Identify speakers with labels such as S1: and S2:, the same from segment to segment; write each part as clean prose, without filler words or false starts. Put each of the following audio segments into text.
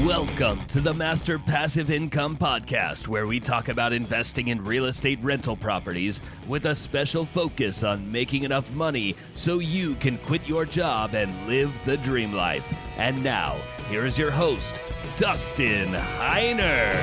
S1: Welcome to the Master Passive Income Podcast, where we talk about investing in real estate rental properties with a special focus on making enough money so you can quit your job and live the dream life. And now, here is your host, Dustin Heiner.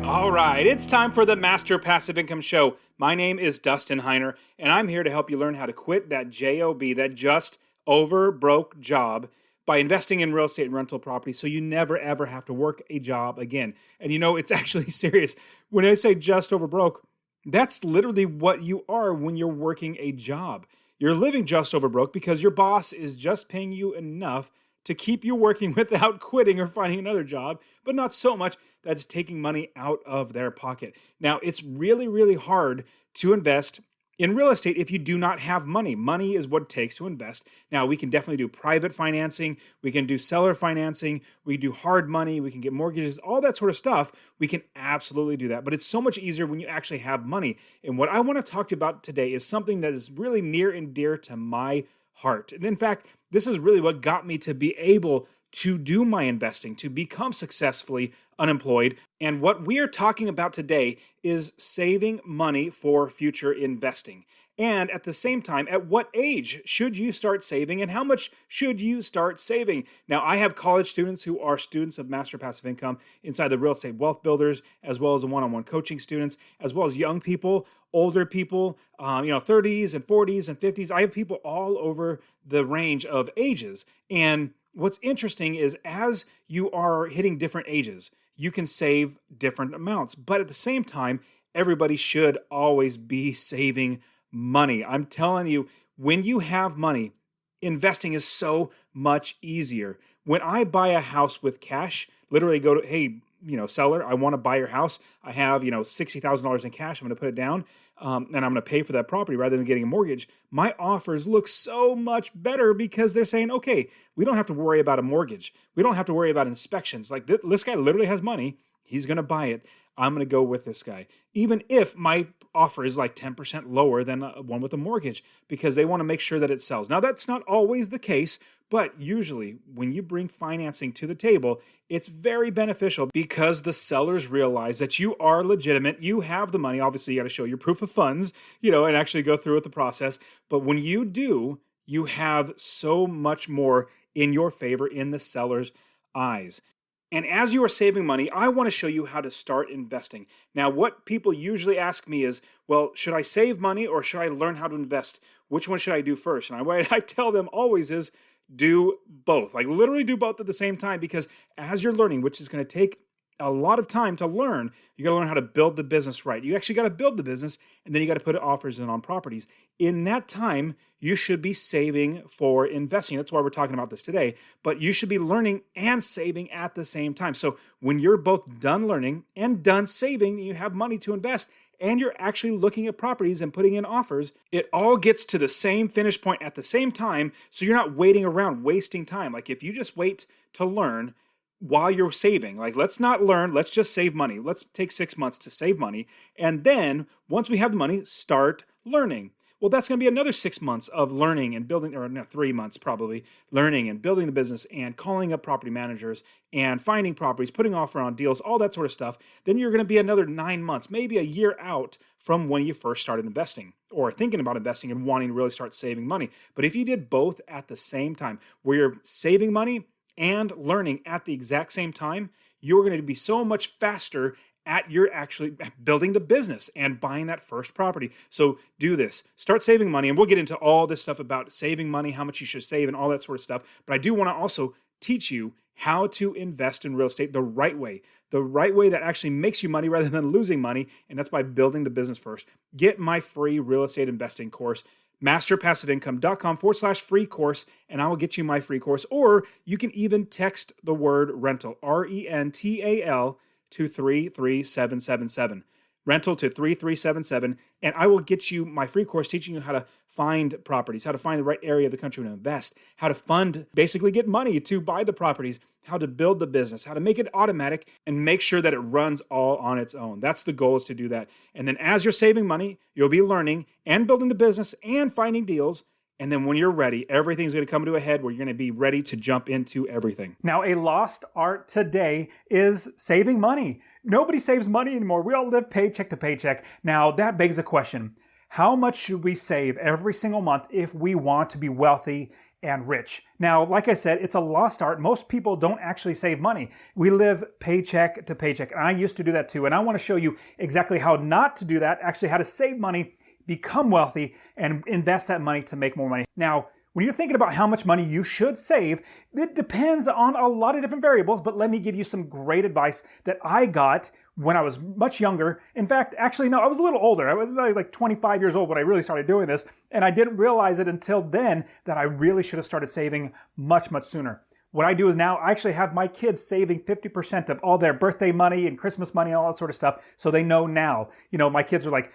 S2: All right, it's time for the Master Passive Income Show. My name is Dustin Heiner, and I'm here to help you learn how to quit that JOB, that just over broke job, by investing in real estate and rental property so you never ever have to work a job again. And you know, it's actually serious. When I say just over broke, that's literally what you are when you're working a job. You're living just over broke because your boss is just paying you enough to keep you working without quitting or finding another job, but not so much that it's taking money out of their pocket. Now, it's really, really hard to invest in real estate if you do not have money. Money is what it takes to invest. Now, we can definitely do private financing. We can do seller financing. We do hard money. We can get mortgages, all that sort of stuff. We can absolutely do that. But it's so much easier when you actually have money. And what I want to talk to you about today is something that is really near and dear to my heart. And in fact, this is really what got me to be able to do my investing, to become successfully unemployed. And what we are talking about today is saving money for future investing. And at the same time, at what age should you start saving and how much should you start saving? Now, I have college students who are students of Master Passive Income inside the Real Estate Wealth Builders, as well as the one-on-one coaching students, as well as young people, older people, 30s and 40s and 50s. I have people all over the range of ages. And what's interesting is as you are hitting different ages, you can save different amounts. But at the same time, everybody should always be saving money. I'm telling you, when you have money, investing is so much easier. When I buy a house with cash, literally go to, hey, seller, I want to buy your house. I have, $60,000 in cash. I'm going to put it down and I'm going to pay for that property rather than getting a mortgage. My offers look so much better because they're saying, okay, we don't have to worry about a mortgage. We don't have to worry about inspections. Like this guy literally has money. He's going to buy it. I'm going to go with this guy. Even if my offer is like 10% lower than one with a mortgage, because they want to make sure that it sells. Now, that's not always the case, but usually when you bring financing to the table, it's very beneficial because the sellers realize that you are legitimate. You have the money. Obviously, you got to show your proof of funds, and actually go through with the process. But when you do, you have so much more in your favor in the seller's eyes. And as you are saving money, I want to show you how to start investing. Now, what people usually ask me is, well, should I save money or should I learn how to invest? Which one should I do first? And what I tell them always is do both. Like literally do both at the same time, because as you're learning, which is going to take a lot of time to learn, you got to learn how to build the business right. You actually got to build the business, and then you got to put offers in on properties. In that time, you should be saving for investing. That's why we're talking about this today. But you should be learning and saving at the same time. So when you're both done learning and done saving, you have money to invest, and you're actually looking at properties and putting in offers, it all gets to the same finish point at the same time. So you're not waiting around, wasting time. Like if you just wait to learn while you're saving, like let's not learn, let's just save money. Let's take 6 months to save money. And then once we have the money, start learning. Well, that's going to be another 6 months of learning and building, or no, 3 months probably, learning and building the business and calling up property managers and finding properties, putting offer on deals, all that sort of stuff. Then you're going to be another 9 months, maybe a year out from when you first started investing or thinking about investing and wanting to really start saving money. But if you did both at the same time, where you're saving money and learning at the exact same time, you're going to be so much faster at your actually building the business and buying that first property. So do this. Start saving money, and we'll get into all this stuff about saving money, how much you should save, and all that sort of stuff. But I do want to also teach you how to invest in real estate the right way that actually makes you money rather than losing money, and that's by building the business first. Get my free real estate investing course, masterpassiveincome.com/free course, and I will get you my free course. Or you can even text the word rental, RENTAL, to 33777. Rental to 33777, and I will get you my free course teaching you how to find properties, how to find the right area of the country to invest, how to fund, basically get money to buy the properties, how to build the business, how to make it automatic, and make sure that it runs all on its own. That's the goal, is to do that. And then as you're saving money, you'll be learning and building the business and finding deals. And then when you're ready, everything's going to come to a head where you're going to be ready to jump into everything. Now, a lost art today is saving money. Nobody saves money anymore. We all live paycheck to paycheck. Now, that begs the question, how much should we save every single month if we want to be wealthy and rich? Now, like I said, it's a lost art. Most people don't actually save money. We live paycheck to paycheck. And I used to do that too. And I want to show you exactly how not to do that, actually how to save money, become wealthy, and invest that money to make more money. Now, when you're thinking about how much money you should save, it depends on a lot of different variables, but let me give you some great advice that I got when I was much younger. In fact, actually, no, I was a little older. I was like 25 years old when I really started doing this, and I didn't realize it until then that I really should have started saving much, much sooner. What I do is now I actually have my kids saving 50% of all their birthday money and Christmas money and all that sort of stuff. So they know now, my kids are like,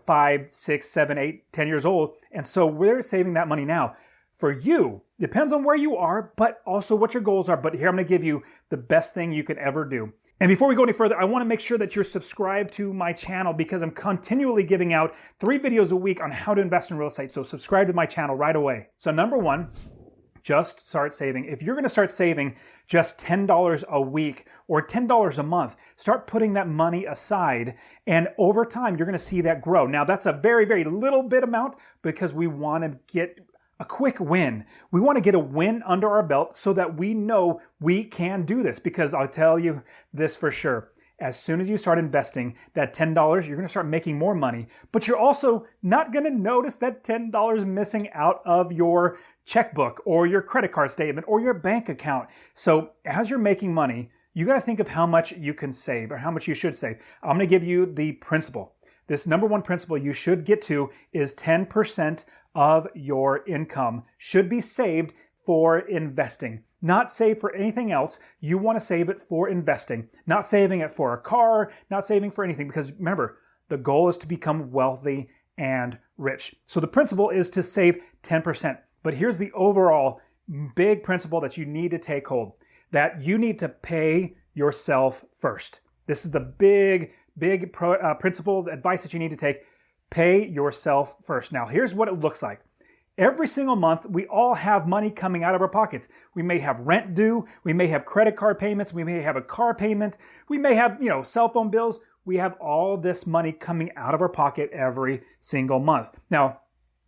S2: 5, 6, 7, 8, 10 years old. And so we're saving that money now. For you, depends on where you are, but also what your goals are. But here I'm going to give you the best thing you could ever do. And before we go any further, I want to make sure that you're subscribed to my channel because I'm continually giving out 3 videos a week on how to invest in real estate. So subscribe to my channel right away. So number 1, just start saving. If you're going to start saving just $10 a week or $10 a month, start putting that money aside. And over time, you're going to see that grow. Now, that's a very, very little bit amount because we want to get a quick win. We want to get a win under our belt so that we know we can do this, because I'll tell you this for sure. As soon as you start investing that $10, you're going to start making more money, but you're also not going to notice that $10 missing out of your checkbook or your credit card statement or your bank account. So as you're making money, you got to think of how much you can save or how much you should save. I'm going to give you the principle. This number 1 principle you should get to is 10% of your income should be saved for investing. Not saved for anything else. You want to save it for investing. Not saving it for a car, not saving for anything. Because remember, the goal is to become wealthy and rich. So the principle is to save 10%. But here's the overall big principle that you need to take hold. That you need to pay yourself first. This is the big principle, the advice that you need to take. Pay yourself first. Now, here's what it looks like. Every single month, we all have money coming out of our pockets. We may have rent due. We may have credit card payments. We may have a car payment. We may have, cell phone bills. We have all this money coming out of our pocket every single month. Now,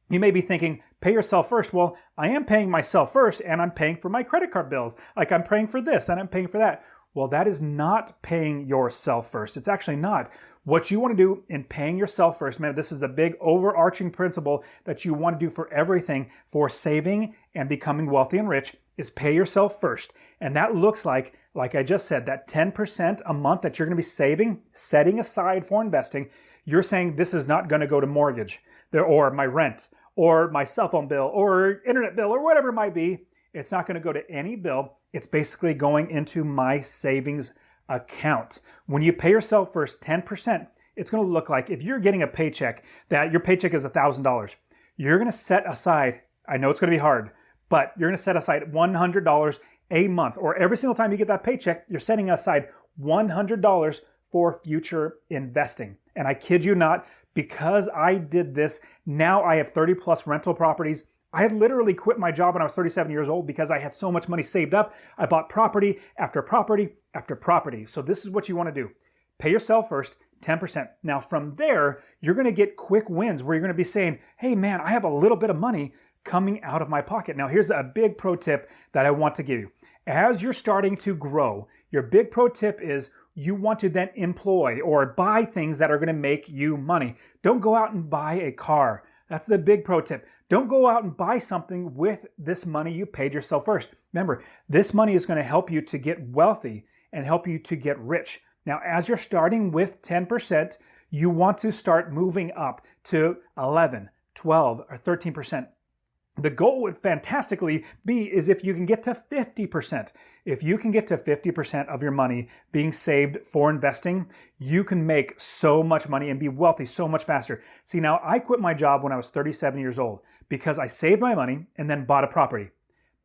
S2: you may be thinking, pay yourself first. Well, I am paying myself first, and I'm paying for my credit card bills. Like I'm paying for this, and I'm paying for that. Well, that is not paying yourself first. It's actually not. What you want to do in paying yourself first, man, this is a big overarching principle that you want to do for everything for saving and becoming wealthy and rich, is pay yourself first. And that looks like I just said, that 10% a month that you're going to be saving, setting aside for investing. You're saying this is not going to go to mortgage or my rent or my cell phone bill or internet bill or whatever it might be. It's not going to go to any bill. It's basically going into my savings account. When you pay yourself first 10%, it's going to look like if you're getting a paycheck, that your paycheck is $1,000. You're going to set aside, I know it's going to be hard, but you're going to set aside $100 a month, or every single time you get that paycheck, you're setting aside $100 for future investing. And I kid you not, because I did this, now I have 30 plus rental properties. I had literally quit my job when I was 37 years old because I had so much money saved up. I bought property after property after property. So this is what you want to do. Pay yourself first, 10%. Now from there, you're going to get quick wins where you're going to be saying, hey man, I have a little bit of money coming out of my pocket. Now here's a big pro tip that I want to give you. As you're starting to grow, your big pro tip is you want to then employ or buy things that are going to make you money. Don't go out and buy a car. That's the big pro tip. Don't go out and buy something with this money you paid yourself first. Remember, this money is going to help you to get wealthy and help you to get rich. Now, as you're starting with 10%, you want to start moving up to 11, 12, or 13%. The goal would fantastically be is if you can get to 50%. If you can get to 50% of your money being saved for investing, you can make so much money and be wealthy so much faster. See, now I quit my job when I was 37 years old because I saved my money and then bought a property.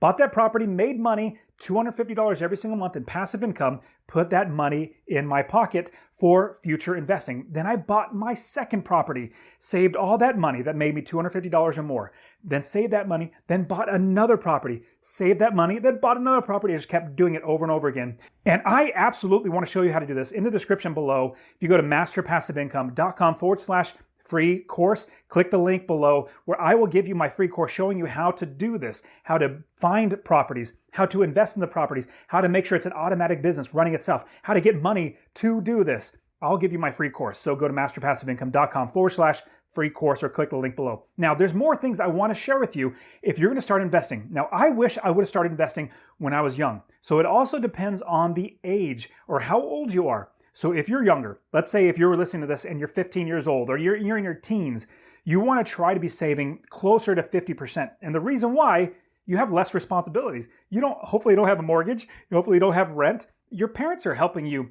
S2: Bought that property, made money, $250 every single month in passive income, put that money in my pocket for future investing. Then I bought my second property, saved all that money that made me $250 or more, then saved that money, then bought another property, saved that money, then bought another property. I just kept doing it over and over again. And I absolutely want to show you how to do this. In the description below, if you go to masterpassiveincome.com/free course, click the link below where I will give you my free course showing you how to do this, how to find properties, how to invest in the properties, how to make sure it's an automatic business running itself, how to get money to do this. I'll give you my free course. So go to masterpassiveincome.com/free course or click the link below. Now, there's more things I want to share with you if you're going to start investing. Now, I wish I would have started investing when I was young. So it also depends on the age or how old you are. So if you're younger, let's say if you're listening to this and you're 15 years old or you're in your teens, you want to try to be saving closer to 50%. And the reason why, you have less responsibilities. Hopefully you don't have a mortgage. Hopefully you don't have rent. Your parents are helping you.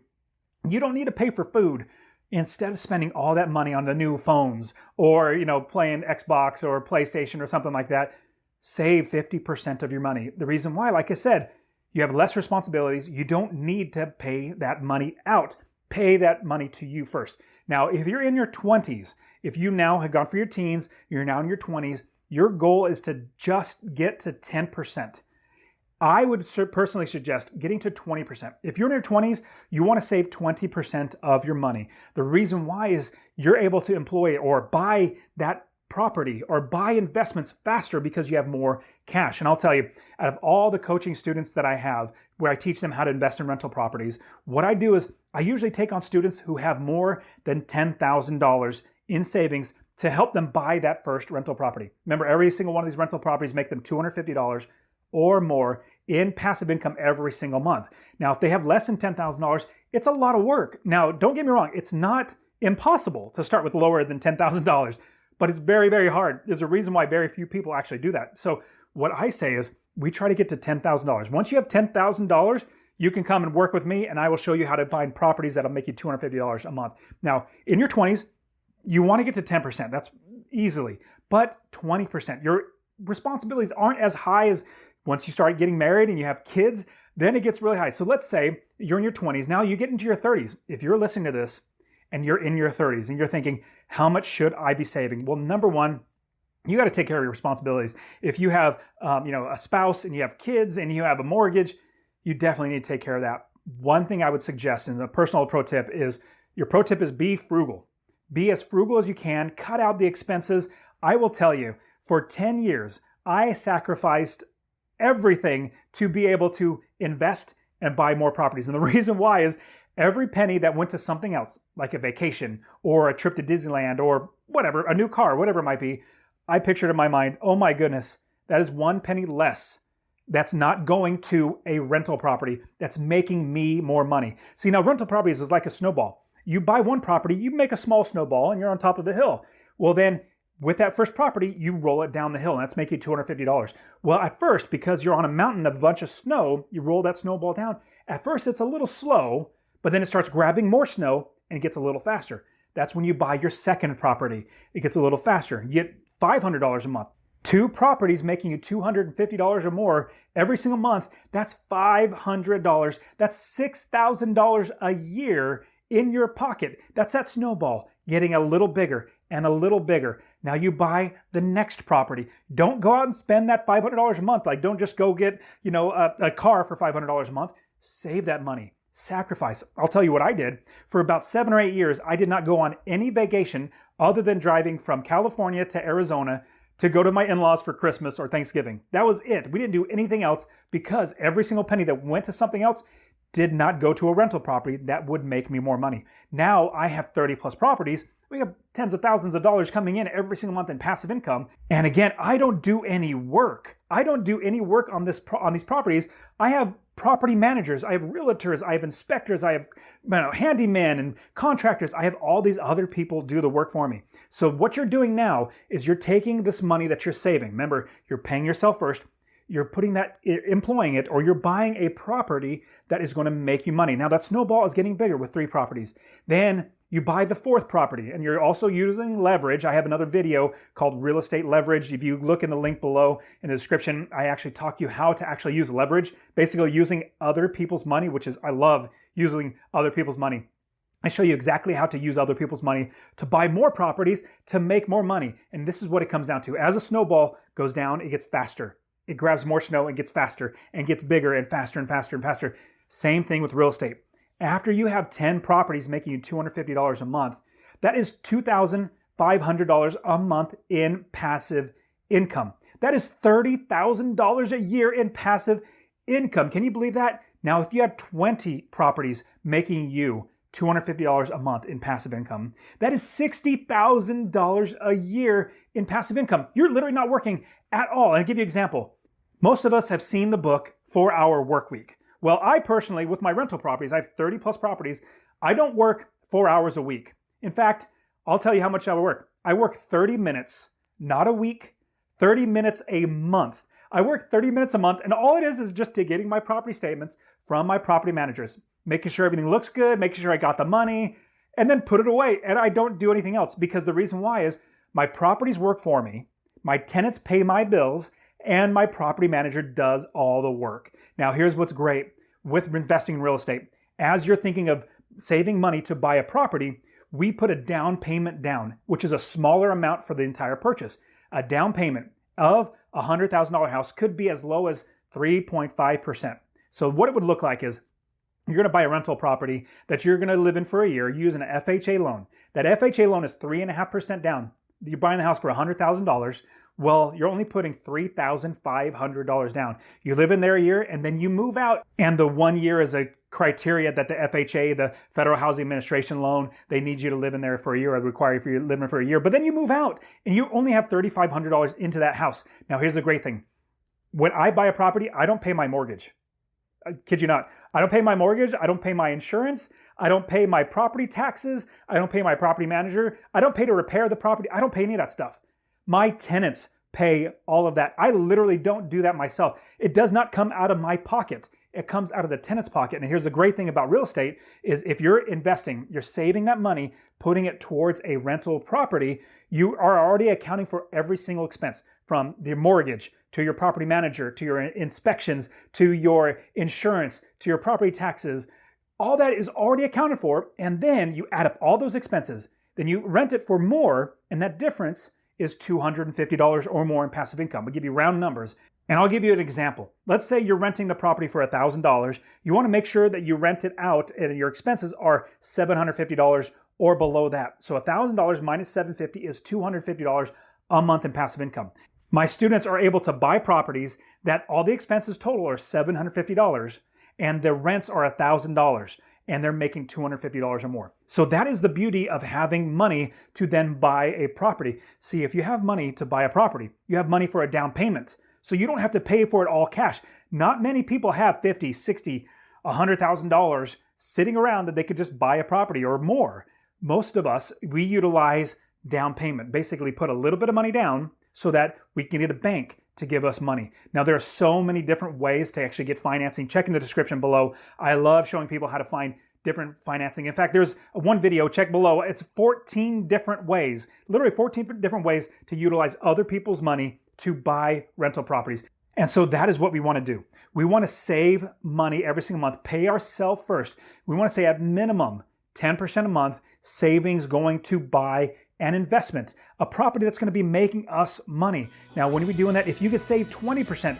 S2: You don't need to pay for food. Instead of spending all that money on the new phones or, playing Xbox or PlayStation or something like that, save 50% of your money. The reason why, like I said, you have less responsibilities. You don't need to pay that money out. Pay that money to you first. Now, if you're in your 20s, if you now have gone for your teens, you're now in your 20s, your goal is to just get to 10%. I would personally suggest getting to 20%. If you're in your 20s, you want to save 20% of your money. The reason why is you're able to employ or buy that property or buy investments faster because you have more cash. And I'll tell you, out of all the coaching students that I have where I teach them how to invest in rental properties, what I do is I usually take on students who have more than $10,000 in savings to help them buy that first rental property. Remember, every single one of these rental properties make them $250 or more in passive income every single month. Now, if they have less than $10,000, it's a lot of work. Now, don't get me wrong, it's not impossible to start with lower than $10,000, but it's very, very hard. There's a reason why very few people actually do that. So what I say is we try to get to $10,000. Once you have $10,000, you can come and work with me and I will show you how to find properties that'll make you $250 a month. Now, in your 20s, you want to get to 10%. That's easily, but 20%. Your responsibilities aren't as high as once you start getting married and you have kids, then it gets really high. So let's say you're in your 20s. Now you get into your 30s. If you're listening to this and you're in your 30s and you're thinking, how much should I be saving? Well, number one, you got to take care of your responsibilities. If you have, a spouse and you have kids and you have a mortgage, you definitely need to take care of that. One thing I would suggest, and the personal pro tip is, your pro tip is be frugal. Be as frugal as you can. Cut out the expenses. I will tell you, for 10 years, I sacrificed everything to be able to invest and buy more properties. And the reason why is every penny that went to something else, like a vacation or a trip to Disneyland or whatever, a new car, whatever it might be, I pictured in my mind, oh my goodness, that is one penny less that's not going to a rental property that's making me more money. See, now rental properties is like a snowball. You buy one property, you make a small snowball and you're on top of the hill. Well, then with that first property, you roll it down the hill and that's making you $250. Well, at first, because you're on a mountain of a bunch of snow, you roll that snowball down. At first, it's a little slow, but then it starts grabbing more snow and it gets a little faster. That's when you buy your second property. It gets a little faster. You get $500 a month. 2 properties making you $250 or more every single month. That's $500. That's $6,000 a year in your pocket. That's that snowball getting a little bigger and a little bigger. Now you buy the next property. Don't go out and spend that $500 a month. Like, don't just go get, a car for $500 a month. Save that money. Sacrifice. I'll tell you what I did. For about 7 or 8 years, I did not go on any vacation other than driving from California to Arizona to go to my in-laws for Christmas or Thanksgiving. That was it. We didn't do anything else because every single penny that went to something else did not go to a rental property that would make me more money. Now I have 30 plus properties. We have tens of thousands of dollars coming in every single month in passive income. And again, I don't do any work. I don't do any work on these properties. I have property managers, I have realtors, I have inspectors, I have handymen and contractors. I have all these other people do the work for me. So what you're doing now is you're taking this money that you're saving. Remember, you're paying yourself first. You're employing it, or you're buying a property that is going to make you money. Now that snowball is getting bigger with 3 properties. Then You buy the fourth property and you're also using leverage. I have another video called Real Estate Leverage. If you look in the link below in the description, I actually talk you how to actually use leverage, basically using other people's money, which is, I love using other people's money. I show you exactly how to use other people's money to buy more properties to make more money. And this is what it comes down to. As a snowball goes down, it gets faster. It grabs more snow and gets faster and gets bigger and faster and faster and faster. Same thing with real estate. After you have 10 properties making you $250 a month, that is $2,500 a month in passive income. That is $30,000 a year in passive income. Can you believe that? Now, if you have 20 properties making you $250 a month in passive income, that is $60,000 a year in passive income. You're literally not working at all. And I'll give you an example. Most of us have seen the book 4 Hour Work Week. Well, I personally, with my rental properties, I have 30 plus properties. I don't work 4 hours a week. In fact, I'll tell you how much I work. I work 30 minutes, not a week, 30 minutes a month. I work 30 minutes a month, and all it is just to getting my property statements from my property managers, making sure everything looks good, making sure I got the money, and then put it away. And I don't do anything else because the reason why is my properties work for me, my tenants pay my bills, and my property manager does all the work. Now, here's what's great with investing in real estate. As you're thinking of saving money to buy a property, we put a down payment down, which is a smaller amount for the entire purchase. A down payment of a $100,000 house could be as low as 3.5%. So what it would look like is you're going to buy a rental property that you're going to live in for a year using an FHA loan. That FHA loan is 3.5% down. You're buying the house for $100,000. Well, you're only putting $3,500 down. You live in there a year and then you move out. And the 1 year is a criteria that the FHA, the Federal Housing Administration loan, they need you to live in there for a year or require you to live in for a year. But then you move out and you only have $3,500 into that house. Now, here's the great thing. When I buy a property, I don't pay my mortgage. I kid you not. I don't pay my mortgage. I don't pay my insurance. I don't pay my property taxes. I don't pay my property manager. I don't pay to repair the property. I don't pay any of that stuff. My tenants pay all of that. I literally don't do that myself. It does not come out of my pocket. It comes out of the tenant's pocket. And here's the great thing about real estate is if you're investing, you're saving that money, putting it towards a rental property, you are already accounting for every single expense from the mortgage to your property manager, to your inspections, to your insurance, to your property taxes. All that is already accounted for. And then you add up all those expenses. Then you rent it for more. And that difference is $250 or more in passive income. We'll give you round numbers. And I'll give you an example. Let's say you're renting the property for $1,000. You want to make sure that you rent it out and your expenses are $750 or below that. So $1,000 minus $750 is $250 a month in passive income. My students are able to buy properties that all the expenses total are $750 and the rents are $1,000 and they're making $250 or more. So that is the beauty of having money to then buy a property. See, if you have money to buy a property, you have money for a down payment. So you don't have to pay for it all cash. Not many people have $50, $60, $100,000 sitting around that they could just buy a property or more. Most of us, we utilize down payment. Basically put a little bit of money down so that we can get a bank to give us money. Now, there are so many different ways to actually get financing. Check in the description below. I love showing people how to find different financing. In fact, there's one video, check below. It's 14 different ways, literally 14 different ways to utilize other people's money to buy rental properties. And so that is what we want to do. We want to save money every single month, pay ourselves first. We want to say at minimum 10% a month savings going to buy an investment, a property that's going to be making us money. Now, when we're doing that, if you could save 20%,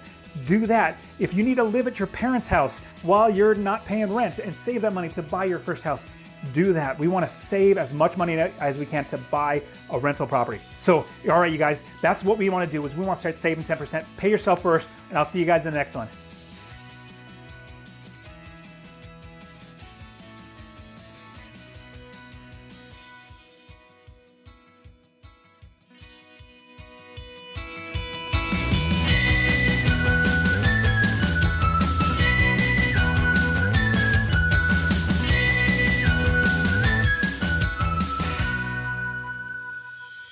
S2: do that. If you need to live at your parents' house while you're not paying rent and save that money to buy your first house, do that. We want to save as much money as we can to buy a rental property. So, all right, you guys, that's what we want to do is we want to start saving 10%. Pay yourself first, and I'll see you guys in the next one.